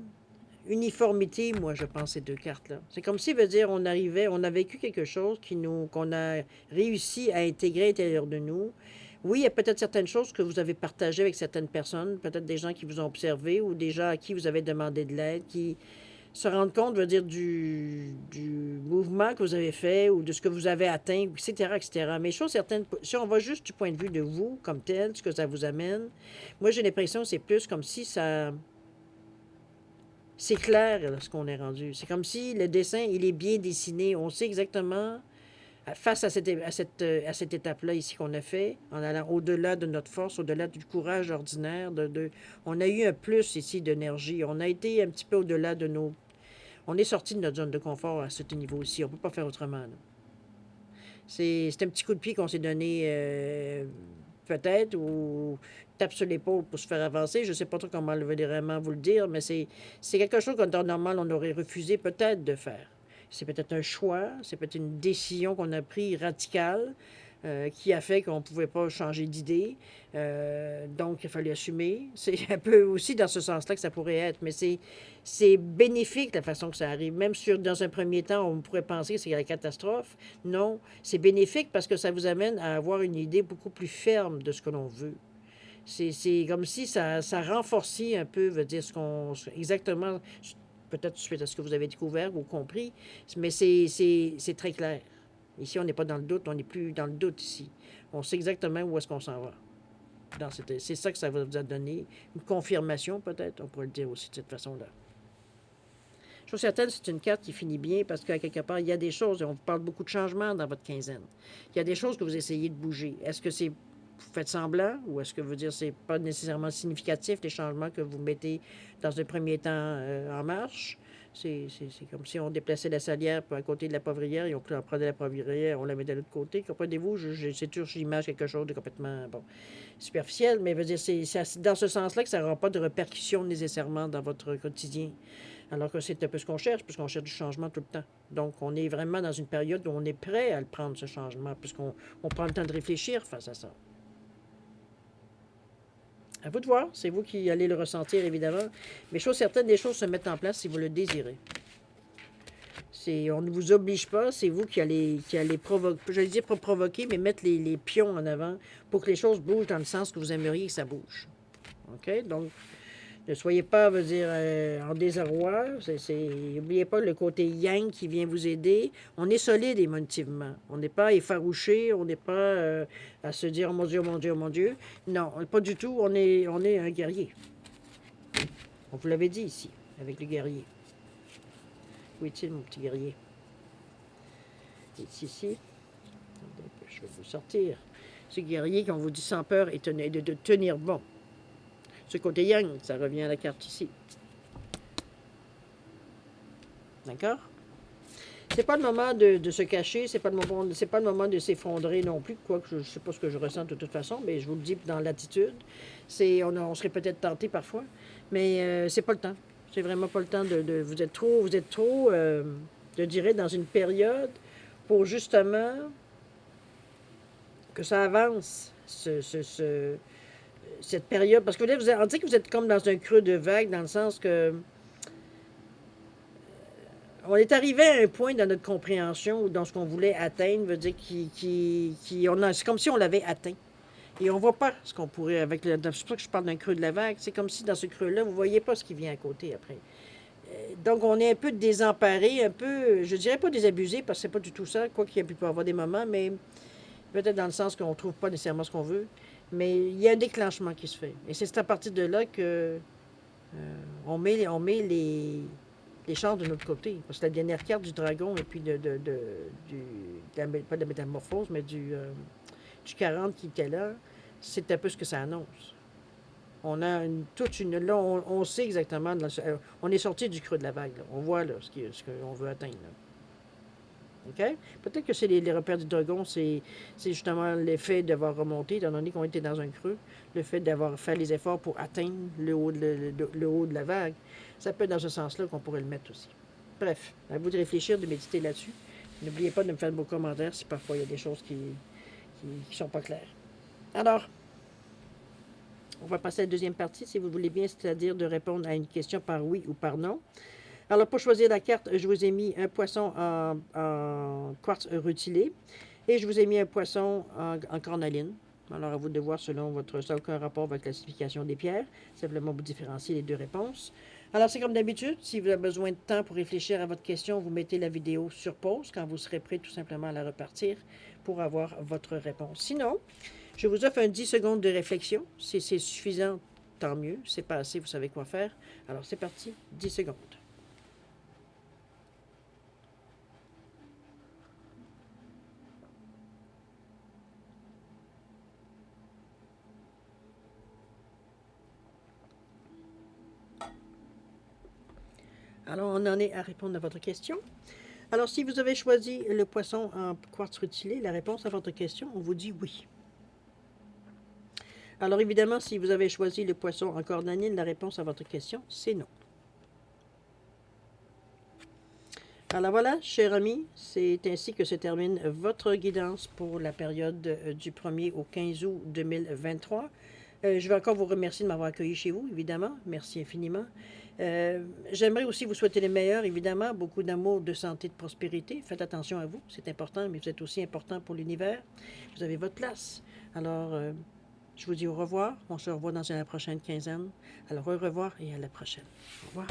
uniformité, moi, je pense, ces deux cartes-là. C'est comme si, veut dire, on a vécu quelque chose qu'on a réussi à intégrer à l'intérieur de nous. Oui, il y a peut-être certaines choses que vous avez partagées avec certaines personnes, peut-être des gens qui vous ont observé ou des gens à qui vous avez demandé de l'aide, qui se rendre compte, veut dire, du mouvement que vous avez fait ou de ce que vous avez atteint, etc., etc. Mais chose certaine, si on va juste du point de vue de vous, comme tel, ce que ça vous amène, moi, j'ai l'impression que c'est plus comme si ça... C'est clair, là, ce qu'on est rendu. C'est comme si le dessin, il est bien dessiné. On sait exactement, face à cette étape-là ici qu'on a fait, en allant au-delà de notre force, au-delà du courage ordinaire, on a eu un plus ici d'énergie. On a été un petit peu au-delà de nos... On est sorti de notre zone de confort à ce niveau-ci. On ne peut pas faire autrement. C'est un petit coup de pied qu'on s'est donné, peut-être, ou tape sur l'épaule pour se faire avancer. Je ne sais pas trop comment vraiment vous le dire, mais c'est quelque chose qu'en temps normal, on aurait refusé peut-être de faire. C'est peut-être un choix, c'est peut-être une décision qu'on a prise radicale, qui a fait qu'on ne pouvait pas changer d'idée. Donc, il a fallu assumer. C'est un peu aussi dans ce sens-là que ça pourrait être, mais c'est bénéfique la façon que ça arrive. Même si dans un premier temps, on pourrait penser que c'est la catastrophe. Non, c'est bénéfique parce que ça vous amène à avoir une idée beaucoup plus ferme de ce que l'on veut. C'est comme si ça renforçait un peu, veut dire, exactement, peut-être suite à ce que vous avez découvert ou compris, mais c'est très clair. Ici, on n'est pas dans le doute, on n'est plus dans le doute ici. On sait exactement où est-ce qu'on s'en va. C'est ça que ça va vous donner. Une confirmation, peut-être, on pourrait le dire aussi de cette façon-là. Je suis certaine, c'est une carte qui finit bien parce qu'à quelque part, il y a des choses, on vous parle beaucoup de changements dans votre quinzaine. Il y a des choses que vous essayez de bouger. Est-ce que c'est vous faites semblant ou est-ce que vous dire c'est pas nécessairement significatif les changements que vous mettez dans un premier temps en marche? C'est comme si on déplaçait la salière à côté de la poivrière et on prenait la poivrière, on la mettait de l'autre côté. Comprenez-vous? C'est toujours j'imagine quelque chose de complètement superficiel, mais veut dire c'est dans ce sens-là que ça n'aura pas de répercussions nécessairement dans votre quotidien. Alors que c'est un peu ce qu'on cherche, puisqu'on cherche du changement tout le temps. Donc, on est vraiment dans une période où on est prêt à le prendre, ce changement, puisqu'on prend le temps de réfléchir face à ça. À vous de voir, c'est vous qui allez le ressentir, évidemment. Mais chose certaine, les choses se mettent en place si vous le désirez. On ne vous oblige pas, c'est vous qui allez provoquer, je vais dire pas provoquer, mais mettre les pions en avant pour que les choses bougent dans le sens que vous aimeriez que ça bouge. OK? Donc, ne soyez pas, veut dire, en désarroi. N'oubliez pas le côté yang qui vient vous aider. On est solide émotivement. On n'est pas effarouché. On n'est pas à se dire, oh mon Dieu, mon Dieu, mon Dieu. Non, pas du tout. On est un guerrier. On vous l'avait dit ici, avec le guerrier. Où est-il, mon petit guerrier? Il est ici. Je vais vous sortir. Ce guerrier, qu'on vous dit sans peur, est de tenir bon. Ce côté yang, ça revient à la carte ici. D'accord? C'est pas le moment de se cacher, c'est pas le moment de s'effondrer non plus, quoique je sais pas ce que je ressens de toute façon, mais je vous le dis dans l'attitude. On serait peut-être tenté parfois, mais c'est pas le temps. C'est vraiment pas le temps vous êtes trop, je dirais, dans une période pour justement que ça avance, cette période. Parce que là, on dit que vous êtes comme dans un creux de vague, dans le sens que on est arrivé à un point dans notre compréhension ou dans ce qu'on voulait atteindre, veut dire c'est comme si on l'avait atteint. Et on ne voit pas ce qu'on pourrait avec le. C'est pour ça que je parle d'un creux de la vague. C'est comme si dans ce creux-là, vous ne voyez pas ce qui vient à côté après. Donc, on est un peu désemparé, un peu, je dirais pas désabusé, parce que c'est pas du tout ça, quoi qu'il y ait pu avoir des moments, mais peut-être dans le sens qu'on ne trouve pas nécessairement ce qu'on veut. Mais il y a un déclenchement qui se fait. Et c'est à partir de là que on met les chances de notre côté. Parce que la dernière carte du dragon et puis pas de la métamorphose, mais du 40 qui était là, c'est un peu ce que ça annonce. On a toute une. Là, on sait exactement. On est sorti du creux de la vague. Là. On voit là, ce qu'on veut atteindre. Là. OK? Peut-être que c'est les repères du dragon, c'est justement l'effet d'avoir remonté, étant donné qu'on était dans un creux, le fait d'avoir fait les efforts pour atteindre le haut de la vague. Ça peut être dans ce sens-là qu'on pourrait le mettre aussi. Bref, à vous de réfléchir, de méditer là-dessus. N'oubliez pas de me faire vos commentaires si parfois il y a des choses qui ne sont pas claires. Alors, on va passer à la deuxième partie, si vous voulez bien, c'est-à-dire de répondre à une question par oui ou par non. Alors, pour choisir la carte, je vous ai mis un poisson en quartz rutilé et je vous ai mis un poisson en cornaline. Alors, à vous de voir selon votre... Ça n'a aucun rapport avec la classification des pierres. Simplement, vous différenciez les deux réponses. Alors, c'est comme d'habitude. Si vous avez besoin de temps pour réfléchir à votre question, vous mettez la vidéo sur pause quand vous serez prêt tout simplement à la repartir pour avoir votre réponse. Sinon, je vous offre un 10 secondes de réflexion. Si c'est suffisant, tant mieux. Si c'est pas assez, vous savez quoi faire. Alors, c'est parti. 10 secondes. Alors, on en est à répondre à votre question. Alors, si vous avez choisi le poisson en quartz rutilé, la réponse à votre question, on vous dit oui. Alors, évidemment, si vous avez choisi le poisson en cornaline, la réponse à votre question, c'est non. Alors voilà, chers amis, c'est ainsi que se termine votre guidance pour la période du 1er au 15 août 2023. Je vais encore vous remercier de m'avoir accueilli chez vous, évidemment. Merci infiniment. J'aimerais aussi vous souhaiter le meilleur, évidemment. Beaucoup d'amour, de santé, de prospérité. Faites attention à vous, c'est important, mais vous êtes aussi important pour l'univers. Vous avez votre place. Alors, je vous dis au revoir. On se revoit dans la prochaine quinzaine. Alors, au revoir et à la prochaine. Au revoir.